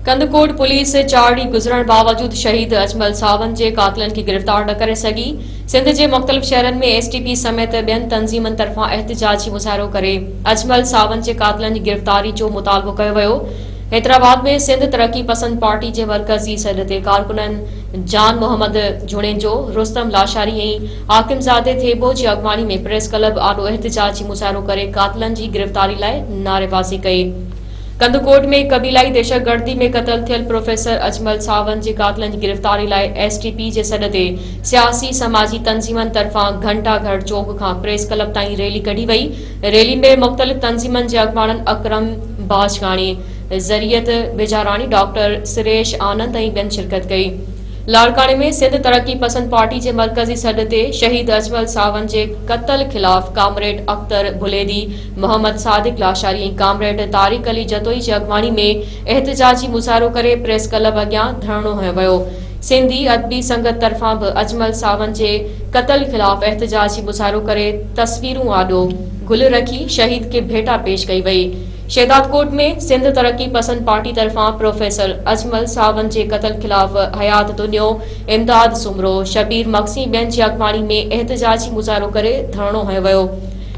Kandhkot police 4 ॾींहं गुज़रण बावजूद शहीद अजमल सावंत जे कातिलनि खे गिरफ़्तार न करे सघी। सिंध जे मुख़्तलिफ़ शहरनि में एसटीपी समेत ॿियनि तंज़ीमनि तरफ़ां एहतिजाजी मुज़ाहिरो करे अजमल सावंत जे कातिलनि जी गिरफ़्तारी जो मुतालबो कयो वियो। हैदराबाद में सिंध तरक्की पसंद पार्टी जे मरकज़ी सॾ ते कारकुननि जान मोहम्मद जुणेजो, रुस्तम लाशारी ऐं हाकिमज़ादे थेबो जी अॻवानी में प्रेस क्लब आॾो एहतिजाजी मुज़ाहिरो करे कातिलनि जी गिरफ़्तारी लाइ नारेबाज़ी कई। कंदकोट में कबीलाई दहशतगर्दी में क़त्ल थियल प्रोफेसर अजमल सावंत जे कातिलनि जी गिरफ़्तारी लाइ एसटीपी जे सॾ ते सियासी समाजी तंज़ीमनि तरफ़ां घंटाघर चौक खां प्रेस क्लब ताईं रैली कढी वई। रैली में मुख़्तलिफ़ तंज़ीमनि जे अॻवाननि अकरम बाजगाणी, ज़रियत बेजारानी, डॉक्टर सुरेश आनंद ऐं ॿियनि शिरकत कई। लाड़काने में सिंध तरक्की पसंद पार्टी जे मरकज़ी सॾ ते शहीद अजमल सावंत जे क़त्ल ख़िलाफ़ कामरेड अख्तर बुलेदी, मोहम्मद सादिक लाशारी ऐं कामरेड तारिक अली जतोई जी अॻवानी में एहतिजाजी मुज़ाहिरो करे प्रेस क्लब अॻियां धरणो हंयो वियो। सिंधी अदबी संगत तरफ़ां बि अजमल सावंत जे क़त्ल ख़िलाफ़ एहतिजाजी मुज़ाहिरो करे तस्वीरूं आॾो गुल रखी शहीद खे भेटा पेश कई वई। शहदादकोट में सिंध तरक्की पसंद पार्टी तरफ़ां प्रोफेसर अजमल सावंत जे क़त्ल ख़िलाफ़ हयात दुनियो, इमदाद सुमरो, शबीर मक्सी ॿियनि जी अॻवानी में एहतिजाजी मुज़ाहिरो करे धरणो हंयो वियो।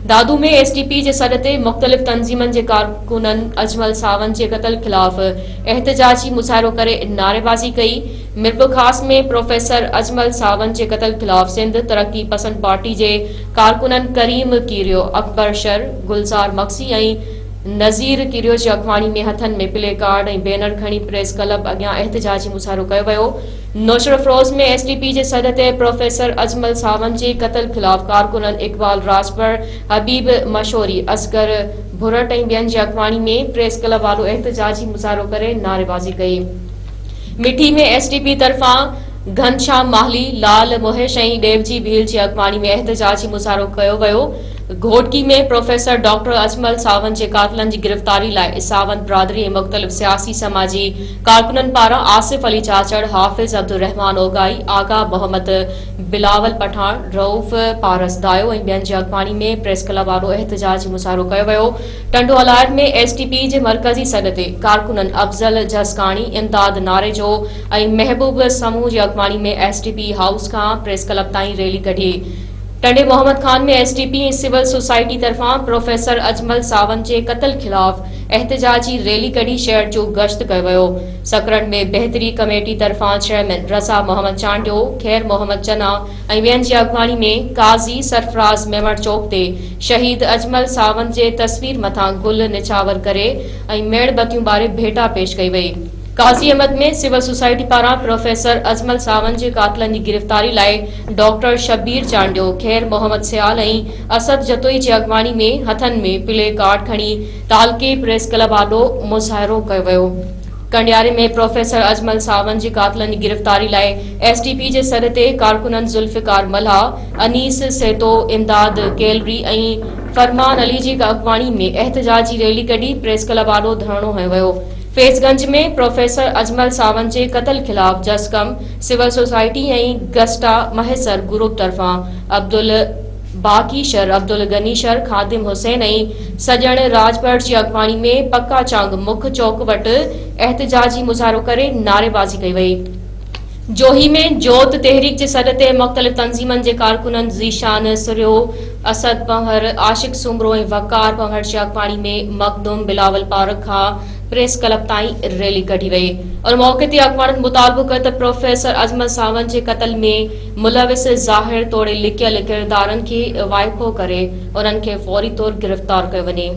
दादू में एसटीपी जे सॾ ते मुख़्तलिफ़ तंज़ीमनि जे कारकुननि अजमल सावंत जे क़त्ल ख़िलाफ़ एहतिजाजी मुज़ाहिरो करे नारेबाज़ी कई। मिरपुर में प्रोफेसर अजमल सावंत जे क़त्ल ख़िलाफ़ सिंध तरक्की पसंद पार्टी जे कारकुननि करीम कीरियो, अकबर शर, गुलज़ार मक्सी ऐं नज़ीर कीरियो जी अॻवानी में हथनि में प्ले कार्ड ऐं बैनर खणी प्रेस क्लब अॻियां एहतिजाजी मुज़ाहिरो कयो वियो। नौशर अफरोज़ में एसटीपी जे सॾ ते प्रोफेसर अजमल सावंत जे क़त्ल ख़िलाफ़ कारकुननि इक़बाल राजबर, हबीब मशोरी, असगर भुरट ऐं ॿियनि जी अॻवानी में प्रेस क्लब वारो एहतिजाजी मुज़ाहिरो करे नारेबाज़ी कई। मिठी में एसटीपी तरफ़ां घनश्याम माहली, लाल मोहेश ऐं देवजी भील जी अॻवानी में एहतिजाजी मुज़ाहिरो कयो वियो। घोटकी में प्रोफेसर डॉक्टर अजमल सावंत जे कातिलनि जी गिरफ़्तारी लाइ सावंत बिरादरी ऐं मुख़्तलिफ़ सियासी समाजी कारकुननि पारां आसिफ अली चाचड़, हाफ़िज़ अब्दुल रहमान ओगाई, आगा मोहम्मद बिलावल पठान, रऊफ़ पारस दायो ऐं ॿियनि जी अॻवानी में प्रेस क्लब वारो एहतिजाजी मुज़ाहिरो कयो वियो। टंडो अलायर में एसटीपी जे मरकज़ी सॾ ते कारकुननि अफ़ज़ल जसकाणी, इमदाद नारेजो ऐं महबूब समूह जी अॻवानी में एसटीपी हाउस खां प्रेस क्लब ताईं रैली कढी। टंडे मोहम्मद खान में एसटीपी ऐं सिविल सोसाइटी तरफ़ां प्रोफेसर अजमल सावंत जे क़त्ल ख़िलाफ़ एहतिजाजी रैली कढी शहर जो गश्त कयो वियो। सकरन में बहितरी कमेटी तरफ़ां चेयरमैन रज़ा मोहम्मद चांडियो, खैर मोहम्मद चना ऐं ॿियनि जी अॻवानी में काज़ी सरफराज़ मेमण चौक ते शहीद अजमल सावंत जे तस्वीर मथां गुल निछावर करे ऐं मेणबतियूं ॿारे भेटा पेश कई वई। काज़ी अहमद में सिविल सोसाइटी पारां प्रोफेसर अजमल सावंत जे कातिलनि जी गिरफ़्तारी लाइ डॉक्टर शबीर चांडियो, खैर मोहम्मद सियाल ऐं असद जतोई जी अॻवानी में हथनि में प्ले कार्ड खणी तालके प्रेस क्लब आॾो मुज़ाहिरो कयो वियो। कंडियारे में प्रोफेसर अजमल सावंत जी कातिलनि जी गिरफ़्तारी लाइ एसटीपी जे सॾ ते कारकुननि ज़ुल्फ़िकार मल्हा, अनीस सेतो, इमदाद केलरी ऐं फरमान अली जी अॻवानी में एहतिजाजी रैली कढी प्रेस क्लब आॾो धरणो हंयो वियो। फैज़गंज में प्रोफेसर अजमल सावंत जे क़त्ल ख़िलाफ़ जसकम, सिविल सोसाइटी ऐं गस्टा महसर ग्रुप तरफ़ां अब्दुल बाकी शर, अब्दुल गनी शर, खादिम हुसैन ऐं सजण राजभट जी अॻवानी में पक्का चांग मुख चौक वटि एहतिजाजी मुज़ाहिरो करे नारेबाज़ी कई वई। जोही में जोत तहरीक जे सॾ ते मुख़्तलिफ़ तंज़ीमनि जे कारकुननि ज़ीशान सुर्यो, असद पंवर, आशिक सुमरो ऐं वकार पंवर जी अॻवानी में मखदूम बिलावल पार्क खां प्रेस क्लब ताईं रैली कढी वई और मौक़े ते अॻवाननि मुतालबो कयो त प्रोफेसर अजमल सावंत जे क़त्ल में मुलविस ज़ाहिर तौरु लिकियल किरदारनि खे वाइफो करे उन्हनि खे फौरी तौरु गिरफ़्तार कयो वञे।